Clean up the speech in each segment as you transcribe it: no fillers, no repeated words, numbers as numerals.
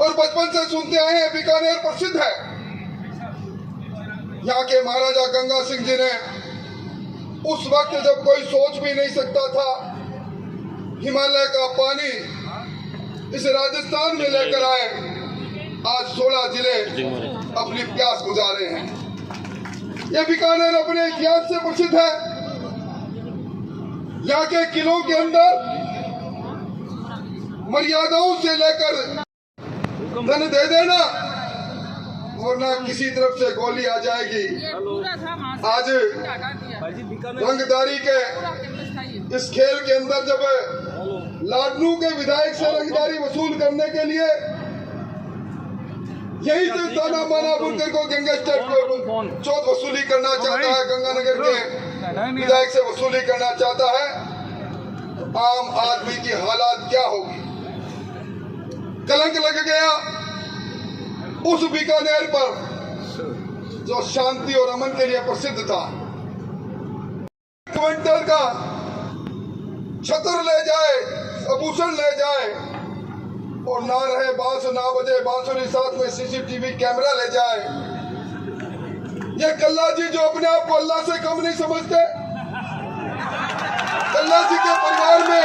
और बचपन से सुनते आए हैं, बीकानेर प्रसिद्ध है। यहाँ के महाराजा गंगा सिंह जी ने उस वक्त जब कोई सोच भी नहीं सकता था, हिमालय का पानी इस राजस्थान में लेकर आए। आज 16 जिले अपनी प्यास बुझा रहे हैं। ये बीकानेर अपने इतिहास से प्रसिद्ध है। यहाँ के किलों के अंदर मर्यादाओं से लेकर धन दे देना वरना किसी तरफ से गोली आ जाएगी। आज रंगदारी के इस खेल के अंदर जब लाडनू के विधायक से रंगदारी वसूल करने के लिए यही तो ताना माना बुनकर को गैंगस्टर को चौथ वसूली करना चाहता है, गंगानगर के विधायक से वसूली करना चाहता है, तो आम आदमी की हालात क्या होगी। कलंक लग गया उस बीकानेर पर जो शांति और अमन के लिए प्रसिद्ध था। क्विंटल का छतर ले जाए, आभूषण ले जाए और ना रहे बांस, ना बजे बांसुरी, साथ में सीसीटीवी कैमरा ले जाए। ये कल्ला जी जो अपने आप को अल्लाह से कम नहीं समझते, कल्ला जी के परिवार में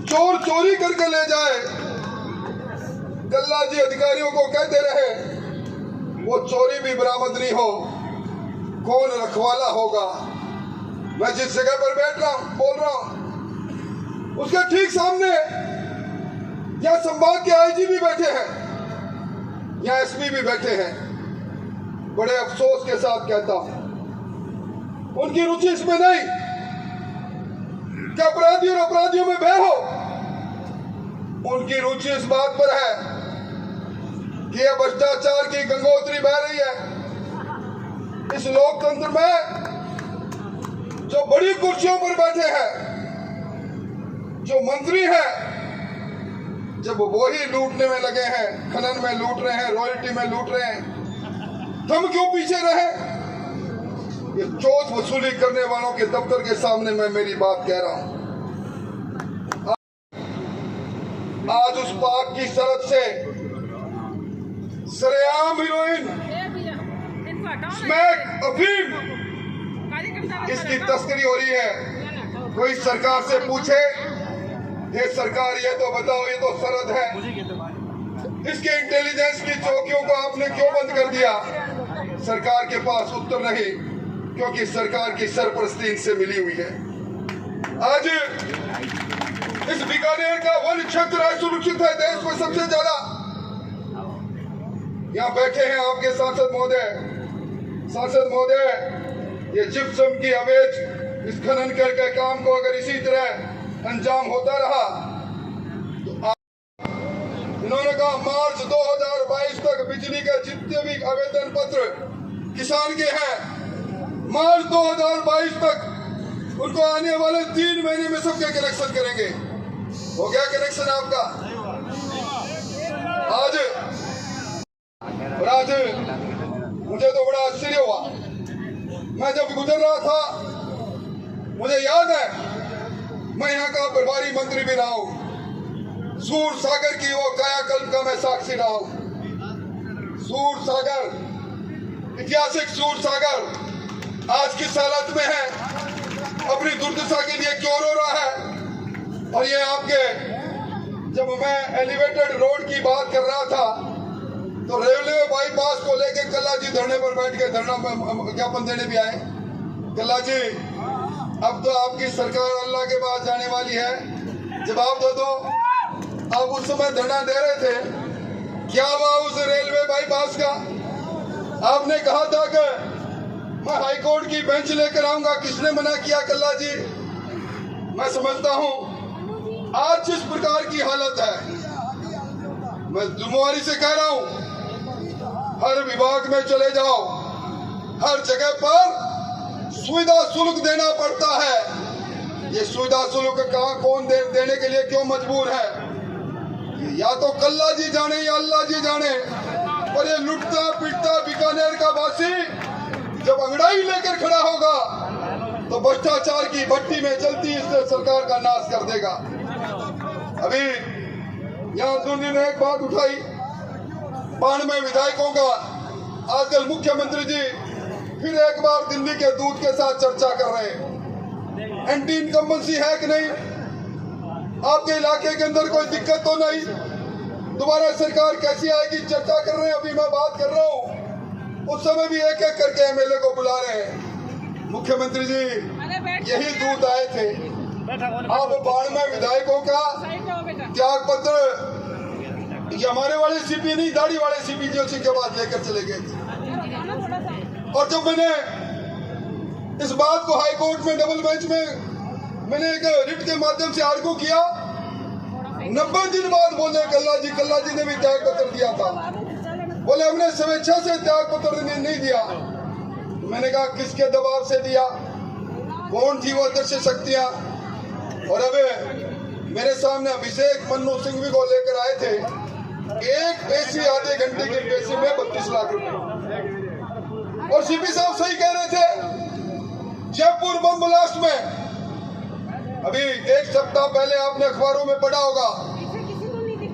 चोर चोरी करके ले जाए। कल्ला जी अधिकारियों को कहते रहे वो चोरी भी बरामद नहीं हो, कौन रखवाला होगा। मैं जिस जगह पर बैठ रहा हूं, बोल रहा हूं, उसके ठीक सामने यहाँ संभाग के आईजी भी बैठे हैं, यहाँ एसपी भी बैठे हैं। बड़े अफसोस के साथ कहता हूं, उनकी रुचि इसमें नहीं कि अपराधी और अपराधियों में भय हो। उनकी रुचि इस बात पर है कि यह भ्रष्टाचार की गंगोत्री बह रही है। इस लोकतंत्र में जो बड़ी कुर्सियों पर बैठे हैं, जो मंत्री हैं, जब वो ही लूटने में लगे हैं, खनन में लूट रहे हैं, रॉयल्टी में लूट रहे हैं, हम क्यों पीछे रहे। ये चौथ वसूली करने वालों के दफ्तर के सामने मैं मेरी बात कह रहा हूं। आज उस पाक की सरहद से सरेआम हीरोइन, स्मैक, अफीम, इसकी तस्करी हो रही है। कोई सरकार से पूछे, ये सरकार ये तो बताओ, ये तो सरहद है, इसके इंटेलिजेंस की चौकियों को आपने क्यों बंद कर दिया। सरकार के पास उत्तर नहीं, क्योंकि सरकार की सरपरस्ती इनसे मिली हुई है। आज इस बीकानेर का वन क्षेत्र सुरक्षित है देश में सबसे ज्यादा। यहाँ बैठे हैं आपके सांसद महोदय, ये जिप्सम की अवैध इस खनन करके काम को अगर इसी तरह अंजाम होता रहा तो इन्होंने कहा मार्च 2022 तक बिजली के जितने भी आवेदन पत्र किसान के हैं, मार्च 2022 तक उनको आने वाले 3 महीने में सबके कनेक्शन करेंगे। हो गया कनेक्शन आपका। आज मुझे तो बड़ा आश्चर्य हुआ, मैं जब गुजर रहा था, मुझे याद है मैं यहाँ का प्रभारी मंत्री भी रहा हूँ। सूर सागर की वो कायाकल्प का मैं साक्षी रहा हूँ। सूर सागर, ऐतिहासिक सूर सागर आज किस हालत में है, अपनी दुर्दशा के लिए क्यों रो रहा है। और ये आपके, जब मैं एलिवेटेड रोड की बात कर रहा था तो रेलवे बाईपास को लेके कल्ला जी धरने पर बैठ के धरना ज्ञापन देने भी आए। कल्ला जी, अब तो आपकी सरकार अल्लाह के पास जाने वाली है, जवाब दो दो। आप उस समय धरना दे रहे थे, क्या हुआ उस रेलवे बाईपास का। आपने कहा था कि मैं हाईकोर्ट की बेंच लेकर आऊंगा, किसने मना किया कल्ला जी। मैं समझता हूं आज जिस प्रकार की हालत है, मैं जिम्मेवारी से कह रहा हूं, हर विभाग में चले जाओ, हर जगह पर सुविधा शुल्क देना पड़ता है। ये सुविधा शुल्क कहाँ कौन देने के लिए क्यों मजबूर है, या तो कल्ला जी जाने या अल्लाह जी जाने। और ये लुटता पिटता बीकानेर का वासी जब अंगड़ाई लेकर खड़ा होगा तो भ्रष्टाचार की भट्टी में जलती इस सरकार का नाश कर देगा। अभी यहाँ सुनी ने एक बात उठाई, 92 विधायकों का आजकल मुख्यमंत्री जी फिर एक बार दिल्ली के दूत के साथ चर्चा कर रहे हैं। एंटी इनकम्बेंसी है कि नहीं, आपके इलाके के अंदर कोई दिक्कत तो नहीं, दोबारा सरकार कैसी आएगी चर्चा कर रहे हैं। अभी मैं बात कर रहा हूँ, उस समय भी एक एक करके एमएलए को बुला रहे हैं। मुख्यमंत्री जी यही दूत आए थे, आप 92 विधायकों का त्याग पत्र, ये हमारे वाले सीपी नहीं, दाढ़ी वाले सीपी जोशी के बाद लेकर चले गए थे। और जब मैंने इस बात को हाई कोर्ट में डबल बेंच में मैंने एक रिट के माध्यम से आर्गू किया, 90 दिन बाद बोले कल्ला जी ने भी त्याग पत्र दिया था। बोले हमने स्वेच्छा से त्याग पत्र नहीं दिया। मैंने कहा किसके दबाव से दिया, कौन थी वो अध्यक्ष शक्तियां। और अब मेरे सामने अभिषेक मनु सिंघवी को लेकर आए थे, एक पेशी आधे घंटे की पेशी में 32 लाख रुपए। और सीपी साहब सही कह रहे थे, जयपुर बम ब्लास्ट में अभी एक सप्ताह पहले आपने अखबारों में पढ़ा होगा,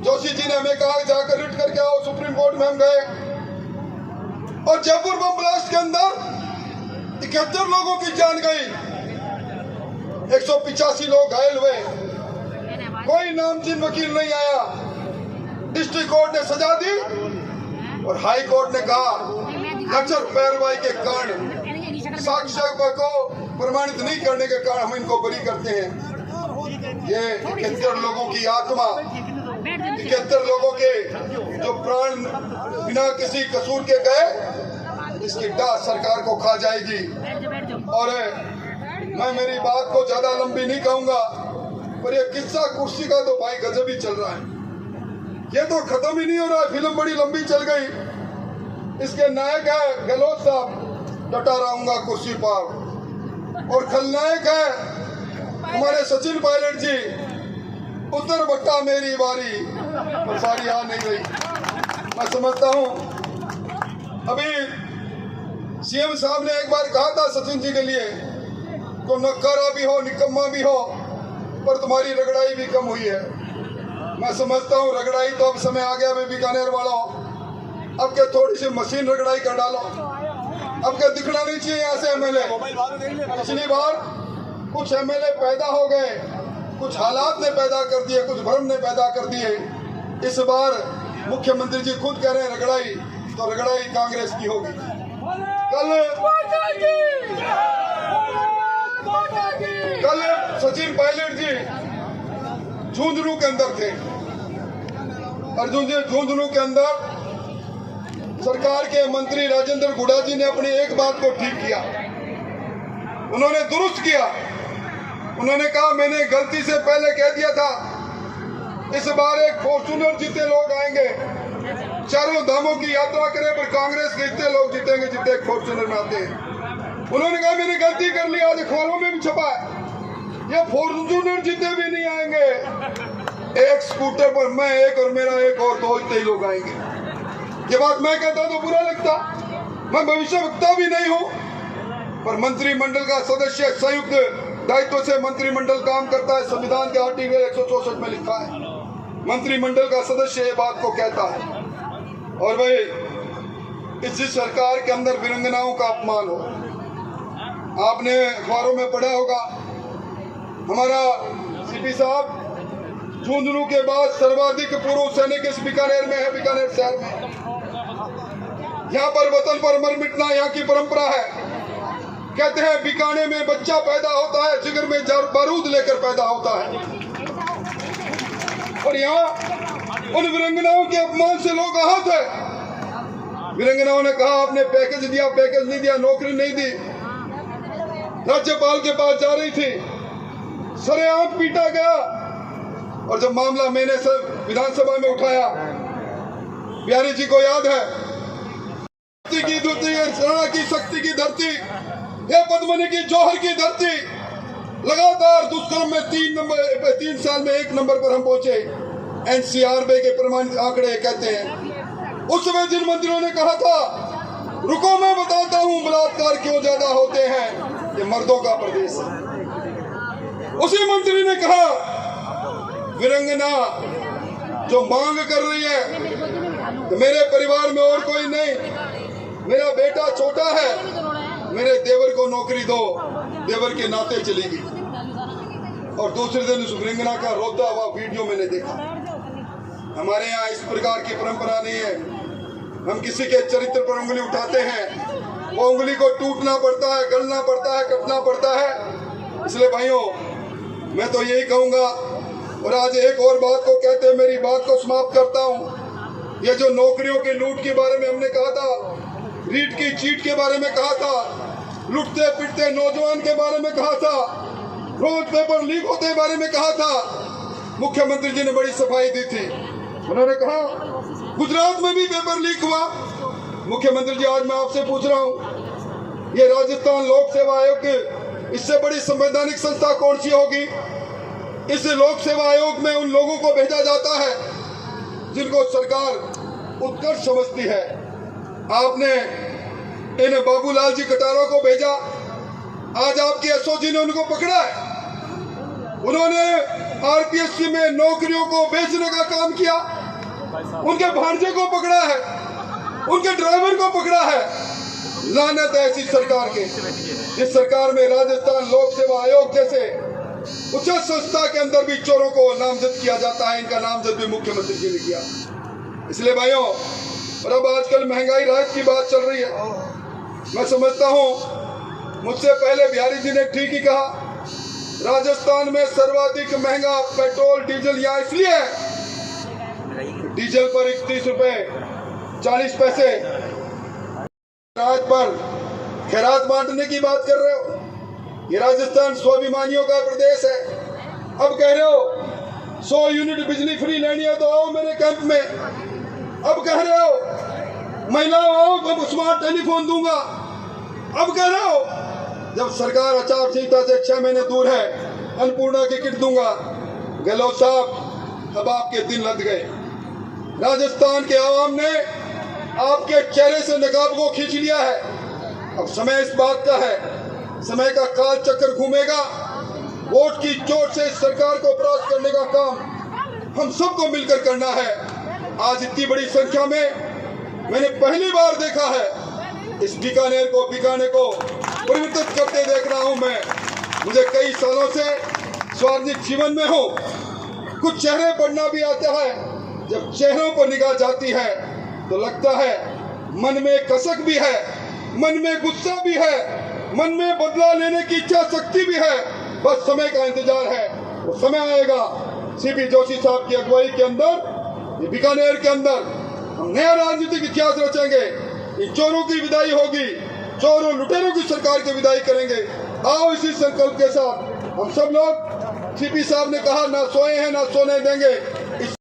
जोशी जी ने हमें कहा जाकर रिट करके आओ। सुप्रीम कोर्ट में हम गए और जयपुर बम ब्लास्ट के अंदर 71 लोगों की जान गई, 185 लोग घायल हुए, कोई नामचीन वकील नहीं आया। डिस्ट्रिक्ट कोर्ट ने सजा दी और हाई कोर्ट ने कहा लचर पैरवाई के कारण, साक्ष्य को प्रमाणित नहीं करने के कारण हम इनको बरी करते हैं। ये 71 लोगों की आत्मा, 71 लोगों के जो प्राण बिना किसी कसूर के गए, इसकी डाह सरकार को खा जाएगी। और मैं मेरी बात को ज्यादा लंबी नहीं कहूंगा, पर ये किस्सा कुर्सी का तो भाई गजब ही चल रहा है। ये तो खत्म ही नहीं हो रहा है, फिल्म बड़ी लंबी चल गई। इसके नायक है गहलोत साहब, डटा रहूंगा कुर्सी पर, और खलनायक है हमारे सचिन पायलट जी, उत्तर बट्टा मेरी बारी, पर सारी आ नहीं रही। मैं समझता हूँ अभी सीएम साहब ने एक बार कहा था सचिन जी के लिए, तो नक्कारा भी हो निकम्मा भी हो, पर तुम्हारी रगड़ाई भी कम हुई है। मैं समझता हूँ रगड़ाई तो अब समय आ गया। मैं बीकानेर वाला हूँ, अब के थोड़ी सी मशीन रगड़ाई कर डालो, अब के दिखना नहीं चाहिए यहाँ से एमएलए। पिछली बार कुछ एमएलए पैदा हो गए, कुछ हालात ने पैदा कर दिए, कुछ भ्रम ने पैदा कर दिए। इस बार मुख्यमंत्री जी खुद कह रहे हैं रगड़ाई, तो रगड़ाई कांग्रेस की होगी। कल सचिन पायलट जी झुंझुनू के अंदर थे, अर्जुन जी झुंझुनू के अंदर सरकार के मंत्री राजेंद्र गुड़ा जी ने अपनी एक बात को ठीक किया, उन्होंने दुरुस्त किया। उन्होंने कहा मैंने गलती से पहले कह दिया था, इस बार एक फॉर्चूनर जीते लोग आएंगे, चारों धामों की यात्रा करें, पर कांग्रेस के इतने लोग जीतेंगे जितने एक फॉर्चूनर में आते हैं। उन्होंने कहा मैंने गलती कर ली, आज अखबारों में भी छपा है, ये फॉर्चूनर जीते भी नहीं आएंगे, एक स्कूटर पर मैं एक और मेरा एक और, दो इतने ही लोग आएंगे। ये बात मैं कहता तो बुरा लगता, मैं भविष्य वक्ता भी नहीं हूँ, पर मंत्रिमंडल का सदस्य संयुक्त दायित्व से मंत्रिमंडल काम करता है। संविधान के आर्टिकल 164 में लिखा है मंत्रिमंडल का सदस्य ये बात को कहता है। और भाई इस सरकार के अंदर वीरांगनाओं का अपमान हो, आपने अखबारों में पढ़ा होगा, हमारा सीपी साहब झुंझुनू के बाद सर्वाधिक पुरुष सैनिक इस बीकानेर में है, बीकानेर शहर में। यहाँ पर वतन पर मर मिटना यहाँ की परंपरा है। कहते हैं बीकानेर में बच्चा पैदा होता है, जिगर में बारूद लेकर पैदा होता है। और यहाँ उन वीरांगनाओं के अपमान से लोग आहत है। वीरांगनाओं ने कहा आपने पैकेज दिया, पैकेज नहीं दिया, नौकरी नहीं दी। राज्यपाल के पास जा रही थी, सरेआम पीटा गया। और जब मामला मैंने विधानसभा में उठाया, बिहारी जी को याद है, शक्ति की धरती है, शरणा की शक्ति की धरती, ये पद्मनी की जौहर की धरती, लगातार दुष्कर्म में 3 साल में 1 नंबर पर हम पहुंचे। एनसीआरबी के प्रमाणित आंकड़े कहते हैं। उस समय जिन मंत्रियों ने कहा था रुको मैं बताता हूं बलात्कार क्यों ज्यादा होते हैं, ये मर्दों का प्रदेश है, उसी मंत्री ने कहा वीरंगना जो मांग कर रही है कि मेरे परिवार में और कोई नहीं, मेरा बेटा छोटा है, मेरे देवर को नौकरी दो, देवर के नाते चलेगी। और दूसरे दिन उस रिंगना का रोता हुआ वीडियो मैंने देखा। हमारे यहाँ इस प्रकार की परंपरा नहीं है। हम किसी के चरित्र पर उंगली उठाते हैं, वो उंगली को टूटना पड़ता है, गलना पड़ता है, कटना पड़ता है। इसलिए भाइयों, मैं तो यही कहूँगा, और आज एक और बात को कहते हुए मेरी बात को समाप्त करता हूँ। ये जो नौकरियों की लूट के बारे में हमने कहा था, रीट की चीट के बारे में कहा था, लुटते पिटते नौजवान के बारे में कहा था, रोज पेपर लीक होते के बारे में कहा था, मुख्यमंत्री जी ने बड़ी सफाई दी थी। उन्होंने कहा गुजरात में भी पेपर लीक हुआ। मुख्यमंत्री जी, आज मैं आपसे पूछ रहा हूँ, ये राजस्थान लोक सेवा आयोग की इससे बड़ी संवैधानिक संस्था कौन सी होगी? इस लोक सेवा आयोग में उन लोगों को भेजा जाता है जिनको सरकार उत्कर्ष समझती है। आपने इन बाबूलाल जी कटारों को भेजा, आज आपके एसओजी ने उनको पकड़ा है। उन्होंने आरपीएससी में नौकरियों को बेचने का काम किया, उनके भांजे को पकड़ा है, उनके ड्राइवर को पकड़ा है। लानत है ऐसी सरकार के, जिस सरकार में राजस्थान लोक सेवा आयोग जैसे उच्च संस्था के अंदर भी चोरों को नामजद किया जाता है। इनका नामजद भी मुख्यमंत्री जी ने किया। इसलिए भाइयों, और अब आजकल महंगाई राहत की बात चल रही है, मैं समझता हूं मुझसे पहले बिहारी जी ने ठीक ही कहा, राजस्थान में सर्वाधिक महंगा पेट्रोल डीजल यहाँ इसलिए है, डीजल पर 31 रुपए 40 पैसे राहत पर खैरात बांटने की बात कर रहे हो। ये राजस्थान स्वाभिमानियों का प्रदेश है। अब कह रहे हो 100 यूनिट बिजली फ्री लेनी है तो आओ मेरे कैंप में। अब कह रहे हो महिलाओं आओ तो स्मार्ट टेलीफोन दूंगा। अब कह रहे हो जब सरकार आचार संहिता से 6 महीने दूर है, अन्नपूर्णा की किट दूंगा। गहलोत साहब, अब आपके दिन लद गए। राजस्थान के आवाम ने आपके चेहरे से नकाब को खींच लिया है। अब समय इस बात का है, समय का काल चक्कर घूमेगा। वोट की चोट से इस सरकार को परास्त करने का काम हम सबको मिलकर करना है। आज इतनी बड़ी संख्या में मैंने पहली बार देखा है। इस बीकानेर को परिवर्तित करते देख रहा हूं मैं। मुझे कई सालों से सार्वजनिक जीवन में हूं, कुछ चेहरे पढ़ना भी आता है। जब चेहरों पर निगाह जाती है तो लगता है मन में कसक भी है, मन में गुस्सा भी है, मन में बदला लेने की इच्छा शक्ति भी है। बस समय का इंतजार है, वो समय आएगा। सीपी जोशी साहब की अगुवाई के अंदर, ये बीकानेर के अंदर हम नया राजनीतिक इतिहास रचेंगे। इन चोरों की विदाई होगी, चोरों लुटेरों की सरकार की विदाई करेंगे। आओ इसी संकल्प के साथ हम सब लोग, सीपी साहब ने कहा ना सोए हैं ना सोने देंगे,